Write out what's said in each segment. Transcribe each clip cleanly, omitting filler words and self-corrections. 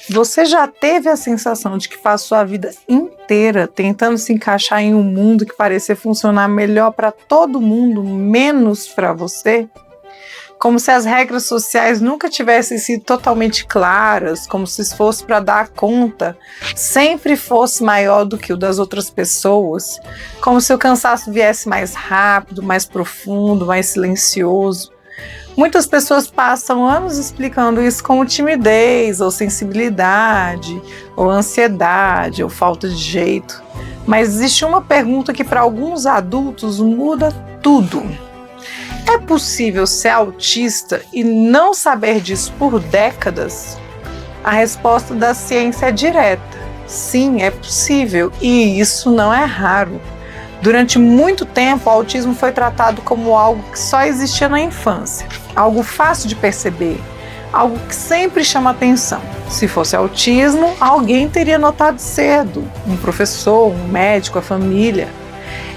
Você já teve a sensação de que passou a vida inteira tentando se encaixar em um mundo que parecia funcionar melhor para todo mundo, menos para você? Como se as regras sociais nunca tivessem sido totalmente claras, como se o esforço para dar conta sempre fosse maior do que o das outras pessoas, como se o cansaço viesse mais rápido, mais profundo, mais silencioso. Muitas pessoas passam anos explicando isso como timidez, ou sensibilidade, ou ansiedade, ou falta de jeito. Mas existe uma pergunta que para alguns adultos muda tudo. É possível ser autista e não saber disso por décadas? A resposta da ciência é direta. Sim, é possível, e isso não é raro. Durante muito tempo, o autismo foi tratado como algo que só existia na infância, algo fácil de perceber, algo que sempre chama atenção. Se fosse autismo, alguém teria notado cedo, um professor, um médico, a família.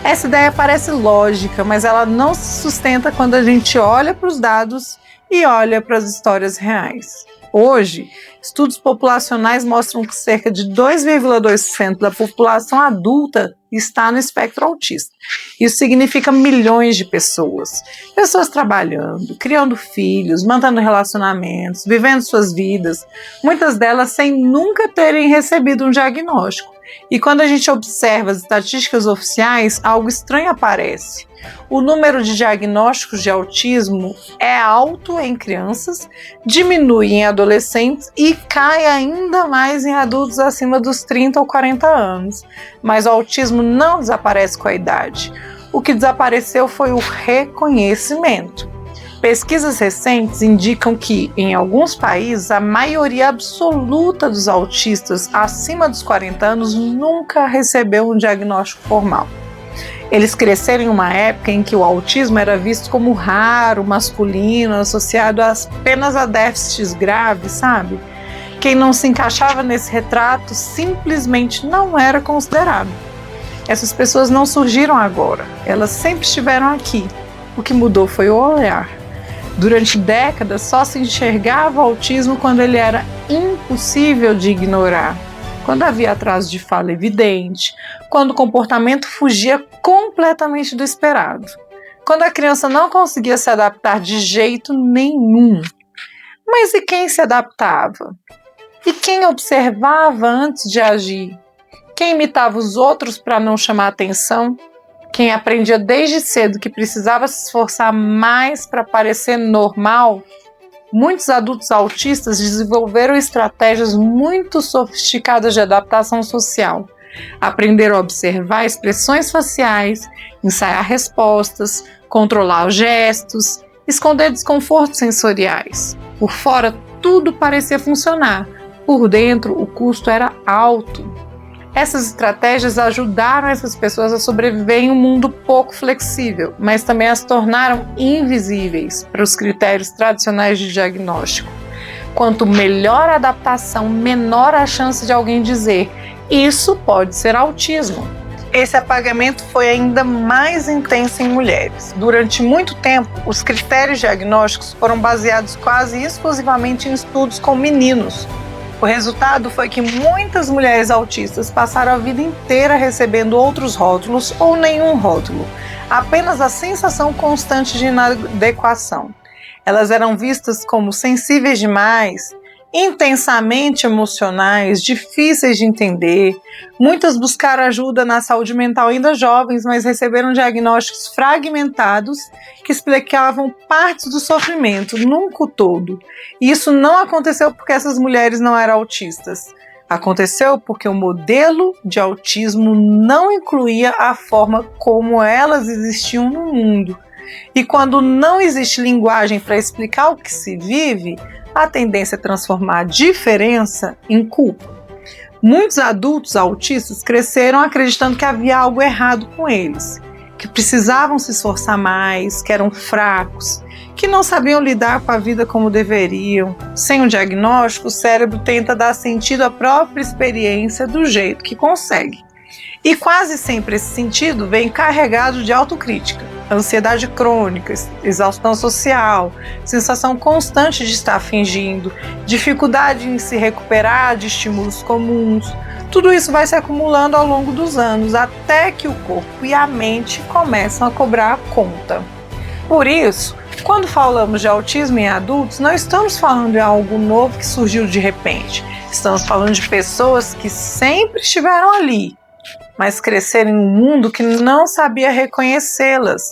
Essa ideia parece lógica, mas ela não se sustenta quando a gente olha para os dados e olha para as histórias reais. Hoje, estudos populacionais mostram que cerca de 2,2% da população adulta está no espectro autista. Isso significa milhões de pessoas. Pessoas trabalhando, criando filhos, mantendo relacionamentos, vivendo suas vidas, muitas delas sem nunca terem recebido um diagnóstico. E quando a gente observa as estatísticas oficiais, algo estranho aparece. O número de diagnósticos de autismo é alto em crianças, diminui em adolescentes e cai ainda mais em adultos acima dos 30 ou 40 anos. Mas o autismo não desaparece com a idade. O que desapareceu foi o reconhecimento. Pesquisas recentes indicam que, em alguns países, a maioria absoluta dos autistas acima dos 40 anos nunca recebeu um diagnóstico formal. Eles cresceram em uma época em que o autismo era visto como raro, masculino, associado apenas a déficits graves, sabe? Quem não se encaixava nesse retrato simplesmente não era considerado. Essas pessoas não surgiram agora, elas sempre estiveram aqui. O que mudou foi o olhar. Durante décadas só se enxergava o autismo quando ele era impossível de ignorar, quando havia atraso de fala evidente, quando o comportamento fugia completamente do esperado, quando a criança não conseguia se adaptar de jeito nenhum. Mas e quem se adaptava? E quem observava antes de agir? Quem imitava os outros para não chamar atenção? Quem aprendia desde cedo que precisava se esforçar mais para parecer normal? Muitos adultos autistas desenvolveram estratégias muito sofisticadas de adaptação social. Aprenderam a observar expressões faciais, ensaiar respostas, controlar os gestos, esconder desconfortos sensoriais. Por fora, tudo parecia funcionar. Por dentro, o custo era alto. Essas estratégias ajudaram essas pessoas a sobreviver em um mundo pouco flexível, mas também as tornaram invisíveis para os critérios tradicionais de diagnóstico. Quanto melhor a adaptação, menor a chance de alguém dizer: isso pode ser autismo. Esse apagamento foi ainda mais intenso em mulheres. Durante muito tempo, os critérios diagnósticos foram baseados quase exclusivamente em estudos com meninos. O resultado foi que muitas mulheres autistas passaram a vida inteira recebendo outros rótulos ou nenhum rótulo, apenas a sensação constante de inadequação. Elas eram vistas como sensíveis demais, intensamente emocionais, difíceis de entender. Muitas buscaram ajuda na saúde mental ainda jovens, mas receberam diagnósticos fragmentados que explicavam partes do sofrimento, nunca o todo. E isso não aconteceu porque essas mulheres não eram autistas. Aconteceu porque o modelo de autismo não incluía a forma como elas existiam no mundo. E quando não existe linguagem para explicar o que se vive, a tendência é transformar a diferença em culpa. Muitos adultos autistas cresceram acreditando que havia algo errado com eles, que precisavam se esforçar mais, que eram fracos, que não sabiam lidar com a vida como deveriam. Sem um diagnóstico, o cérebro tenta dar sentido à própria experiência do jeito que consegue. E quase sempre esse sentido vem carregado de autocrítica. ansiedade crônica, exaustão social, sensação constante de estar fingindo, dificuldade em se recuperar de estímulos comuns. Tudo isso vai se acumulando ao longo dos anos, até que o corpo e a mente começam a cobrar a conta. Por isso, quando falamos de autismo em adultos, não estamos falando de algo novo que surgiu de repente. Estamos falando de pessoas que sempre estiveram ali, mas cresceram em um mundo que não sabia reconhecê-las.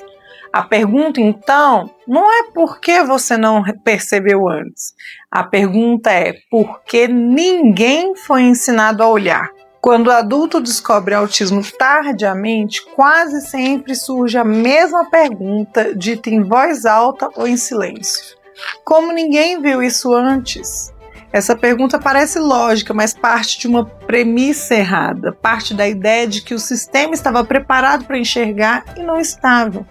A pergunta, então, não é por que você não percebeu antes. A pergunta é por que ninguém foi ensinado a olhar. Quando o adulto descobre autismo tardiamente, quase sempre surge a mesma pergunta, dita em voz alta ou em silêncio. Como ninguém viu isso antes? Essa pergunta parece lógica, mas parte de uma premissa errada, parte da ideia de que o sistema estava preparado para enxergar e não estava.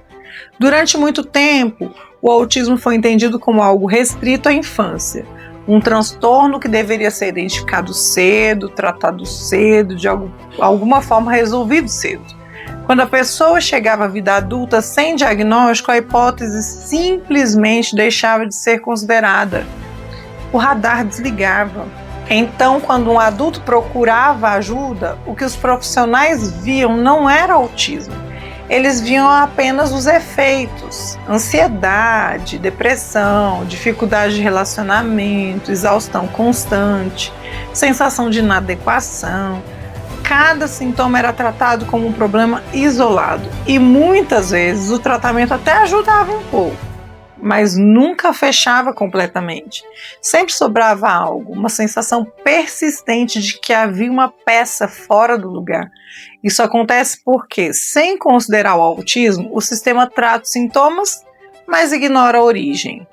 Durante muito tempo, o autismo foi entendido como algo restrito à infância, um transtorno que deveria ser identificado cedo, tratado cedo, de alguma forma resolvido cedo. Quando a pessoa chegava à vida adulta sem diagnóstico, a hipótese simplesmente deixava de ser considerada. O radar desligava. Então, quando um adulto procurava ajuda, o que os profissionais viam não era autismo. Eles viam apenas os efeitos: ansiedade, depressão, dificuldade de relacionamento, exaustão constante, sensação de inadequação. Cada sintoma era tratado como um problema isolado e muitas vezes o tratamento até ajudava um pouco, mas nunca fechava completamente. Sempre sobrava algo, uma sensação persistente de que havia uma peça fora do lugar. Isso acontece porque, sem considerar o autismo, o sistema trata os sintomas, mas ignora a origem.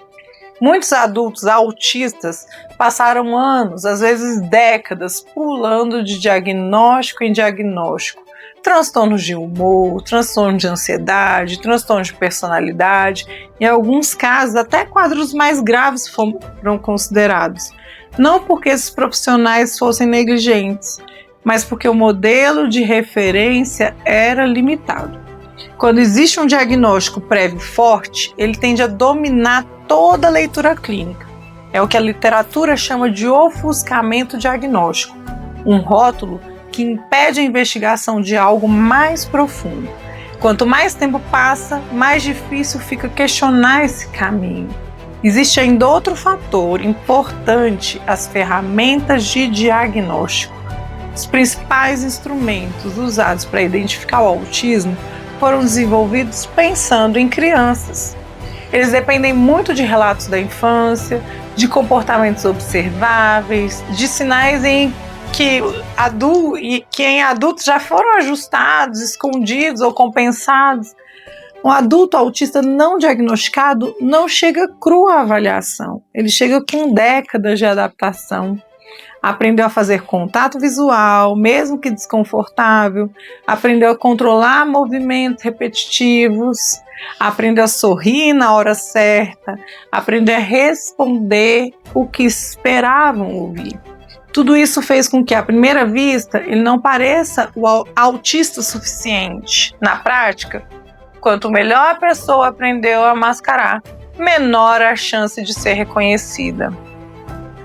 Muitos adultos autistas passaram anos, às vezes décadas, pulando de diagnóstico em diagnóstico. Transtornos de humor, transtorno de ansiedade, transtorno de personalidade, em alguns casos até quadros mais graves foram considerados. Não porque esses profissionais fossem negligentes, mas porque o modelo de referência era limitado. Quando existe um diagnóstico prévio forte, ele tende a dominar toda a leitura clínica. É o que a literatura chama de ofuscamento diagnóstico, um rótulo que impede a investigação de algo mais profundo. Quanto mais tempo passa, mais difícil fica questionar esse caminho. Existe ainda outro fator importante: as ferramentas de diagnóstico. Os principais instrumentos usados para identificar o autismo foram desenvolvidos pensando em crianças. Eles dependem muito de relatos da infância, de comportamentos observáveis, de sinais que em adultos já foram ajustados, escondidos ou compensados. Um adulto autista não diagnosticado não chega cru à avaliação, ele chega com décadas de adaptação. Aprendeu a fazer contato visual, mesmo que desconfortável, aprendeu a controlar movimentos repetitivos, aprendeu a sorrir na hora certa, aprendeu a responder o que esperavam ouvir. Tudo isso fez com que, à primeira vista, ele não pareça o autista suficiente. Na prática, quanto melhor a pessoa aprendeu a mascarar, menor a chance de ser reconhecida.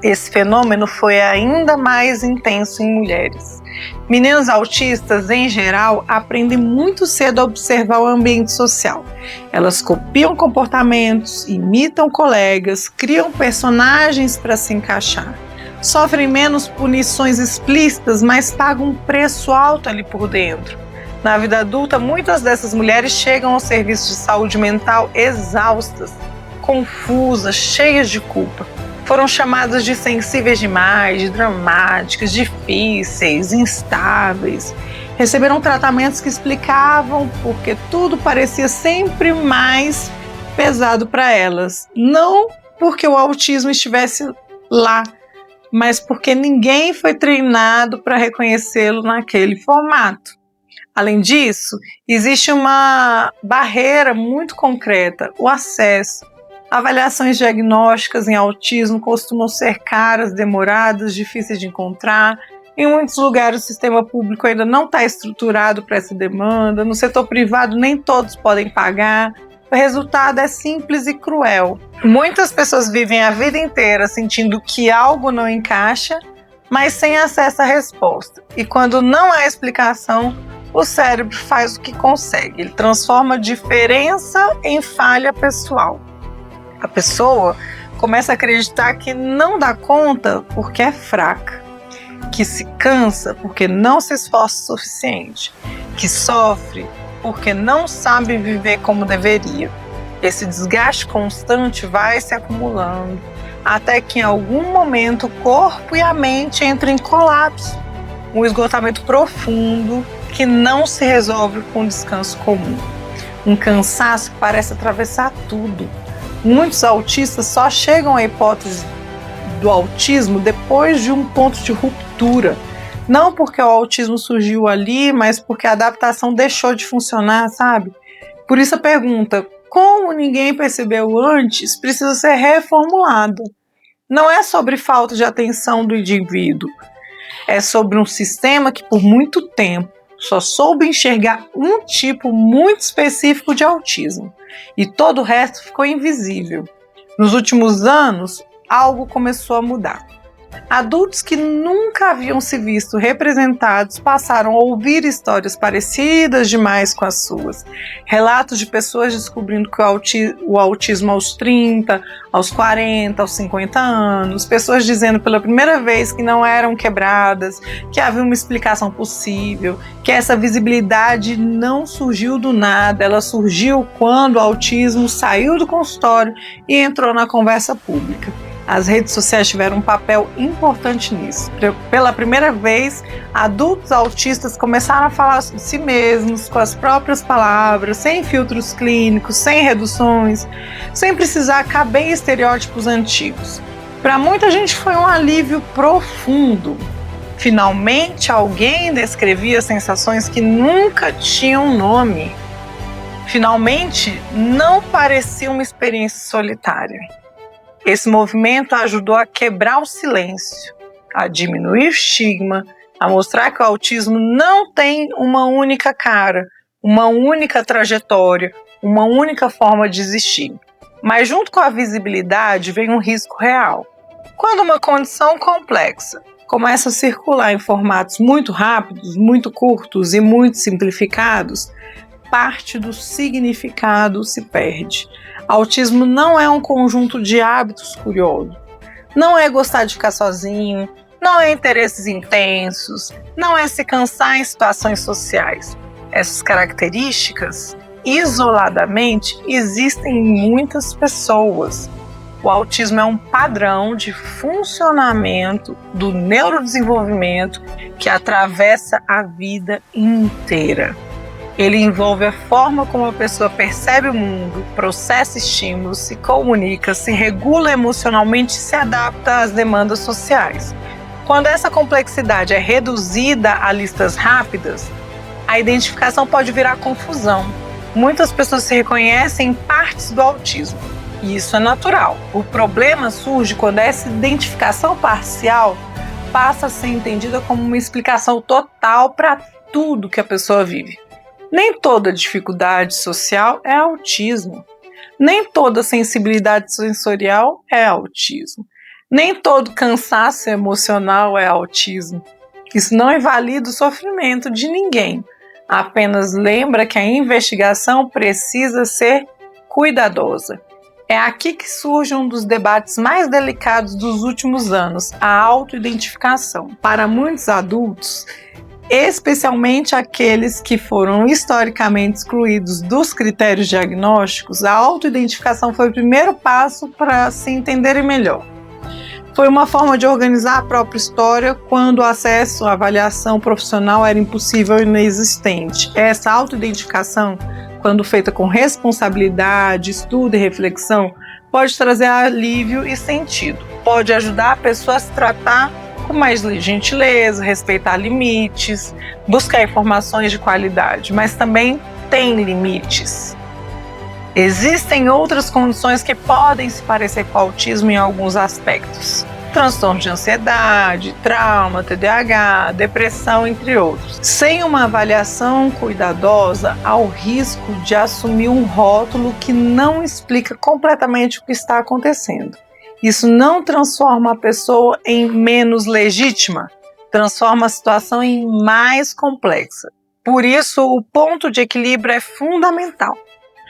Esse fenômeno foi ainda mais intenso em mulheres. Meninas autistas, em geral, aprendem muito cedo a observar o ambiente social. Elas copiam comportamentos, imitam colegas, criam personagens para se encaixar. Sofrem menos punições explícitas, mas pagam um preço alto ali por dentro. Na vida adulta, muitas dessas mulheres chegam ao serviço de saúde mental exaustas, confusas, cheias de culpa. Foram chamadas de sensíveis demais, de dramáticas, difíceis, instáveis. Receberam tratamentos que explicavam porque tudo parecia sempre mais pesado para elas. Não porque o autismo estivesse lá, mas porque ninguém foi treinado para reconhecê-lo naquele formato. Além disso, existe uma barreira muito concreta: o acesso. Avaliações diagnósticas em autismo costumam ser caras, demoradas, difíceis de encontrar. Em muitos lugares o sistema público ainda não está estruturado para essa demanda. No setor privado nem todos podem pagar. o resultado é simples e cruel. Muitas pessoas vivem a vida inteira sentindo que algo não encaixa, mas sem acesso à resposta. E quando não há explicação, o cérebro faz o que consegue. Ele transforma a diferença em falha pessoal. A pessoa começa a acreditar que não dá conta porque é fraca, que se cansa porque não se esforça o suficiente, que sofre porque não sabe viver como deveria. Esse desgaste constante vai se acumulando, até que em algum momento o corpo e a mente entram em colapso, um esgotamento profundo que não se resolve com descanso comum. Um cansaço que parece atravessar tudo. Muitos autistas só chegam à hipótese do autismo depois de um ponto de ruptura. Não porque o autismo surgiu ali, mas porque a adaptação deixou de funcionar, sabe? Por isso a pergunta, como ninguém percebeu antes, precisa ser reformulada. Não é sobre falta de atenção do indivíduo, é sobre um sistema que por muito tempo só soube enxergar um tipo muito específico de autismo e todo o resto ficou invisível. Nos últimos anos, algo começou a mudar. Adultos que nunca haviam se visto representados passaram a ouvir histórias parecidas demais com as suas. Relatos de pessoas descobrindo que o autismo aos 30, aos 40, aos 50 anos. Pessoas dizendo pela primeira vez que não eram quebradas, que havia uma explicação possível, que essa visibilidade não surgiu do nada, ela surgiu quando o autismo saiu do consultório e entrou na conversa pública. As redes sociais tiveram um papel importante nisso. Pela primeira vez, adultos autistas começaram a falar de si mesmos, com as próprias palavras, sem filtros clínicos, sem reduções, sem precisar caber em estereótipos antigos. Para muita gente foi um alívio profundo. Finalmente, alguém descrevia sensações que nunca tinham nome. Finalmente, não parecia uma experiência solitária. Esse movimento ajudou a quebrar o silêncio, a diminuir o estigma, a mostrar que o autismo não tem uma única cara, uma única trajetória, uma única forma de existir. Mas junto com a visibilidade vem um risco real. Quando uma condição complexa começa a circular em formatos muito rápidos, muito curtos e muito simplificados, parte do significado se perde. Autismo não é um conjunto de hábitos curiosos. Não é gostar de ficar sozinho, não é interesses intensos, não é se cansar em situações sociais. Essas características, isoladamente, existem em muitas pessoas. O autismo é um padrão de funcionamento do neurodesenvolvimento que atravessa a vida inteira. Ele envolve a forma como a pessoa percebe o mundo, processa estímulos, se comunica, se regula emocionalmente e se adapta às demandas sociais. Quando essa complexidade é reduzida a listas rápidas, a identificação pode virar confusão. Muitas pessoas se reconhecem em partes do autismo, e isso é natural. O problema surge quando essa identificação parcial passa a ser entendida como uma explicação total para tudo que a pessoa vive. Nem toda dificuldade social é autismo. Nem toda sensibilidade sensorial é autismo. Nem todo cansaço emocional é autismo. Isso não invalida o sofrimento de ninguém. Apenas lembra que a investigação precisa ser cuidadosa. É aqui que surge um dos debates mais delicados dos últimos anos, a autoidentificação. Para muitos adultos, especialmente aqueles que foram historicamente excluídos dos critérios diagnósticos, a autoidentificação foi o primeiro passo para se entenderem melhor. Foi uma forma de organizar a própria história quando o acesso à avaliação profissional era impossível e inexistente. Essa autoidentificação, quando feita com responsabilidade, estudo e reflexão, pode trazer alívio e sentido. Pode ajudar a pessoa a se tratar com mais gentileza, respeitar limites, buscar informações de qualidade, mas também tem limites. Existem outras condições que podem se parecer com o autismo em alguns aspectos. transtorno de ansiedade, trauma, TDAH, depressão, entre outros. Sem uma avaliação cuidadosa, há o risco de assumir um rótulo que não explica completamente o que está acontecendo. Isso não transforma a pessoa em menos legítima, transforma a situação em mais complexa. Por isso, o ponto de equilíbrio é fundamental.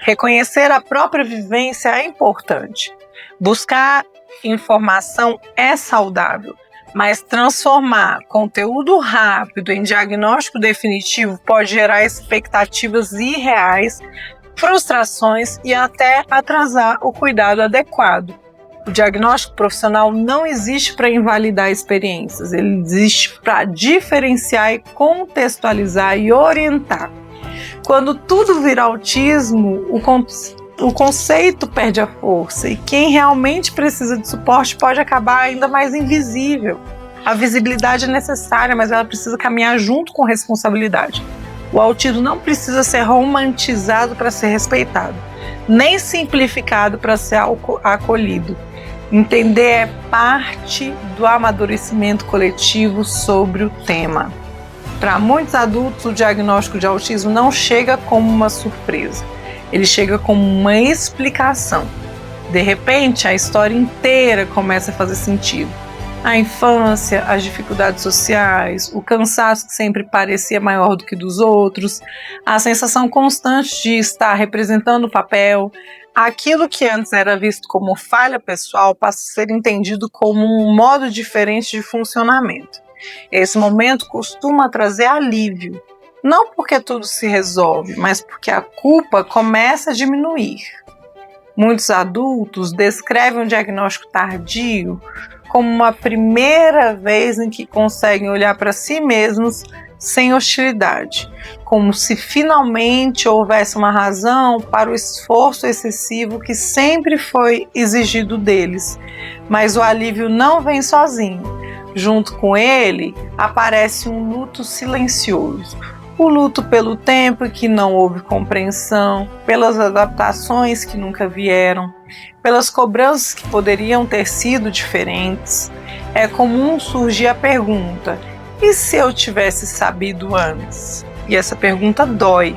Reconhecer a própria vivência é importante. Buscar informação é saudável, mas transformar conteúdo rápido em diagnóstico definitivo pode gerar expectativas irreais, frustrações e até atrasar o cuidado adequado. O diagnóstico profissional não existe para invalidar experiências, ele existe para diferenciar e contextualizar e orientar. Quando tudo vira autismo, o conceito perde a força e quem realmente precisa de suporte pode acabar ainda mais invisível. A visibilidade é necessária, mas ela precisa caminhar junto com responsabilidade. O autismo não precisa ser romantizado para ser respeitado, nem simplificado para ser acolhido. Entender é parte do amadurecimento coletivo sobre o tema. Para muitos adultos, o diagnóstico de autismo não chega como uma surpresa. Ele chega como uma explicação. De repente, a história inteira começa a fazer sentido. A infância, as dificuldades sociais, o cansaço que sempre parecia maior do que dos outros, a sensação constante de estar representando o papel, aquilo que antes era visto como falha pessoal passa a ser entendido como um modo diferente de funcionamento. Esse momento costuma trazer alívio, não porque tudo se resolve, mas porque a culpa começa a diminuir. Muitos adultos descrevem o diagnóstico tardio como uma primeira vez em que conseguem olhar para si mesmos sem hostilidade, como se finalmente houvesse uma razão para o esforço excessivo que sempre foi exigido deles. Mas o alívio não vem sozinho. Junto com ele, aparece um luto silencioso. O luto pelo tempo em que não houve compreensão, pelas adaptações que nunca vieram, pelas cobranças que poderiam ter sido diferentes. É comum surgir a pergunta: e se eu tivesse sabido antes? E essa pergunta dói,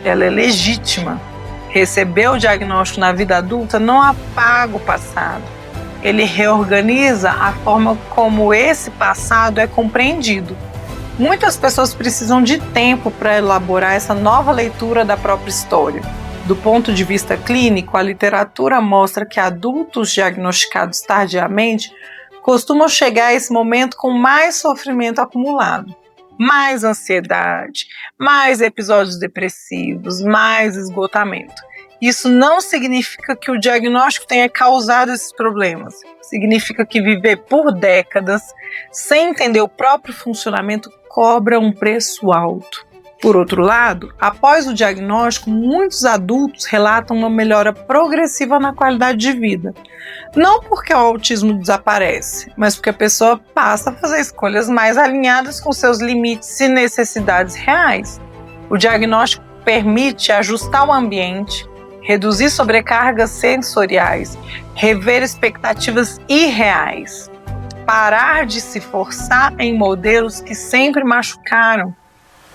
ela é legítima. Receber o diagnóstico na vida adulta não apaga o passado. Ele reorganiza a forma como esse passado é compreendido. Muitas pessoas precisam de tempo para elaborar essa nova leitura da própria história. Do ponto de vista clínico, a literatura mostra que adultos diagnosticados tardiamente costumam chegar a esse momento com mais sofrimento acumulado, mais ansiedade, mais episódios depressivos, mais esgotamento. Isso não significa que o diagnóstico tenha causado esses problemas. Significa que viver por décadas sem entender o próprio funcionamento cobra um preço alto. Por outro lado, após o diagnóstico, muitos adultos relatam uma melhora progressiva na qualidade de vida. Não porque o autismo desaparece, mas porque a pessoa passa a fazer escolhas mais alinhadas com seus limites e necessidades reais. O diagnóstico permite ajustar o ambiente, reduzir sobrecargas sensoriais, rever expectativas irreais, parar de se forçar em modelos que sempre machucaram.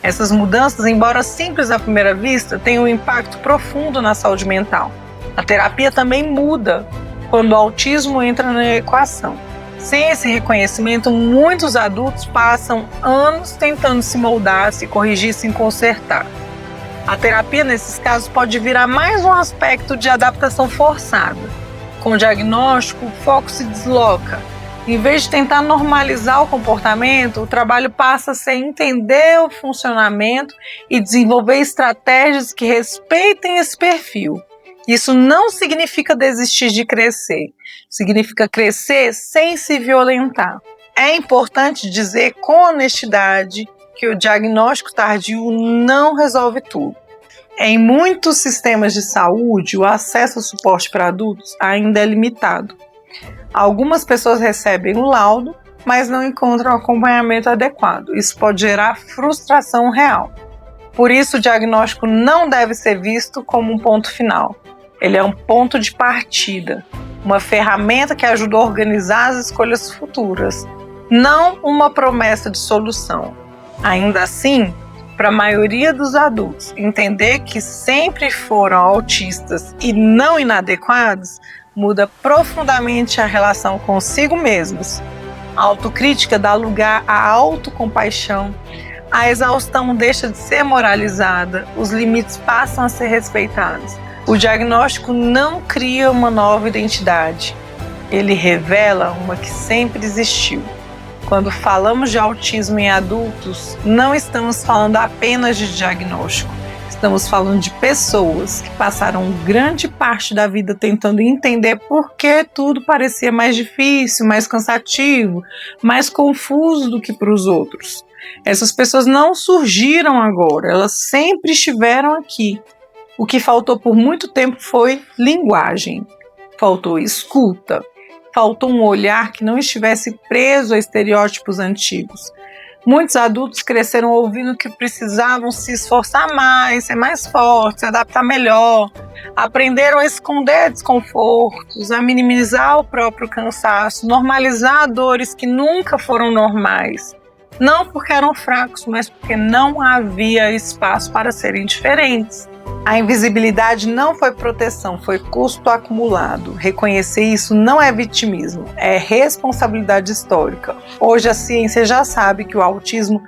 Essas mudanças, embora simples à primeira vista, têm um impacto profundo na saúde mental. A terapia também muda quando o autismo entra na equação. Sem esse reconhecimento, muitos adultos passam anos tentando se moldar, se corrigir, se consertar. A terapia, nesses casos, pode virar mais um aspecto de adaptação forçada. Com o diagnóstico, o foco se desloca. Em vez de tentar normalizar o comportamento, o trabalho passa a ser entender o funcionamento e desenvolver estratégias que respeitem esse perfil. Isso não significa desistir de crescer, significa crescer sem se violentar. É importante dizer com honestidade que o diagnóstico tardio não resolve tudo. Em muitos sistemas de saúde, o acesso ao suporte para adultos ainda é limitado. Algumas pessoas recebem o laudo, mas não encontram acompanhamento adequado. Isso pode gerar frustração real. Por isso, o diagnóstico não deve ser visto como um ponto final. Ele é um ponto de partida. uma ferramenta que ajuda a organizar as escolhas futuras, não uma promessa de solução. Ainda assim, para a maioria dos adultos, entender que sempre foram autistas e não inadequados muda profundamente a relação consigo mesmos. A autocrítica dá lugar à autocompaixão, a exaustão deixa de ser moralizada, os limites passam a ser respeitados. O diagnóstico não cria uma nova identidade, ele revela uma que sempre existiu. Quando falamos de autismo em adultos, não estamos falando apenas de diagnóstico. Estamos falando de pessoas que passaram grande parte da vida tentando entender por que tudo parecia mais difícil, mais cansativo, mais confuso do que para os outros. Essas pessoas não surgiram agora, elas sempre estiveram aqui. O que faltou por muito tempo foi linguagem, faltou escuta. Faltou um olhar que não estivesse preso a estereótipos antigos. Muitos adultos cresceram ouvindo que precisavam se esforçar mais, ser mais fortes, se adaptar melhor. Aprenderam a esconder desconfortos, a minimizar o próprio cansaço, normalizar dores que nunca foram normais. Não porque eram fracos, mas porque não havia espaço para serem diferentes. A invisibilidade não foi proteção, foi custo acumulado. Reconhecer isso não é vitimismo, é responsabilidade histórica. Hoje a ciência já sabe que o autismo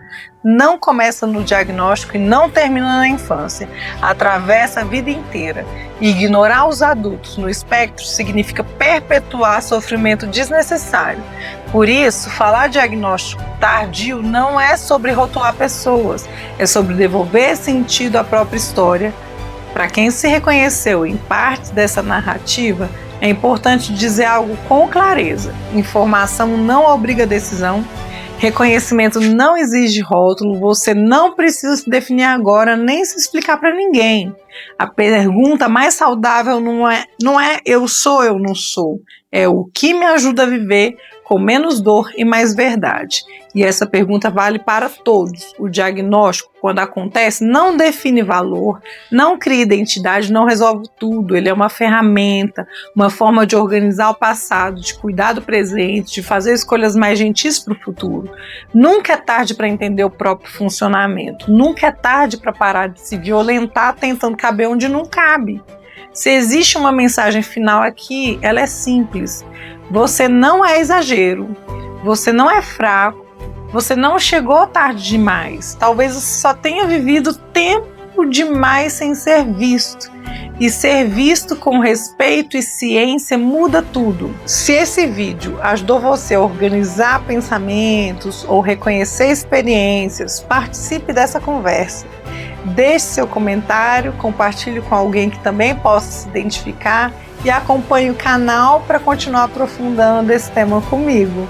não começa no diagnóstico e não termina na infância, atravessa a vida inteira. E ignorar os adultos no espectro significa perpetuar sofrimento desnecessário. Por isso, falar diagnóstico tardio não é sobre rotular pessoas, é sobre devolver sentido à própria história. Para quem se reconheceu em parte dessa narrativa, é importante dizer algo com clareza. Informação não obriga decisão, reconhecimento não exige rótulo, você não precisa se definir agora nem se explicar para ninguém. A pergunta mais saudável não é eu sou, eu não sou, é o que me ajuda a viver com menos dor e mais verdade. E essa pergunta vale para todos. O diagnóstico, quando acontece, não define valor, não cria identidade, não resolve tudo. Ele é uma ferramenta, uma forma de organizar o passado, de cuidar do presente, de fazer escolhas mais gentis para o futuro. Nunca é tarde para entender o próprio funcionamento. Nunca é tarde para parar de se violentar tentando caber onde não cabe. Se existe uma mensagem final aqui, ela é simples. Você não é exagero, você não é fraco, você não chegou tarde demais. Talvez você só tenha vivido tempo demais sem ser visto. E ser visto com respeito e ciência muda tudo. Se esse vídeo ajudou você a organizar pensamentos ou reconhecer experiências, participe dessa conversa. Deixe seu comentário, compartilhe com alguém que também possa se identificar e acompanhe o canal para continuar aprofundando esse tema comigo.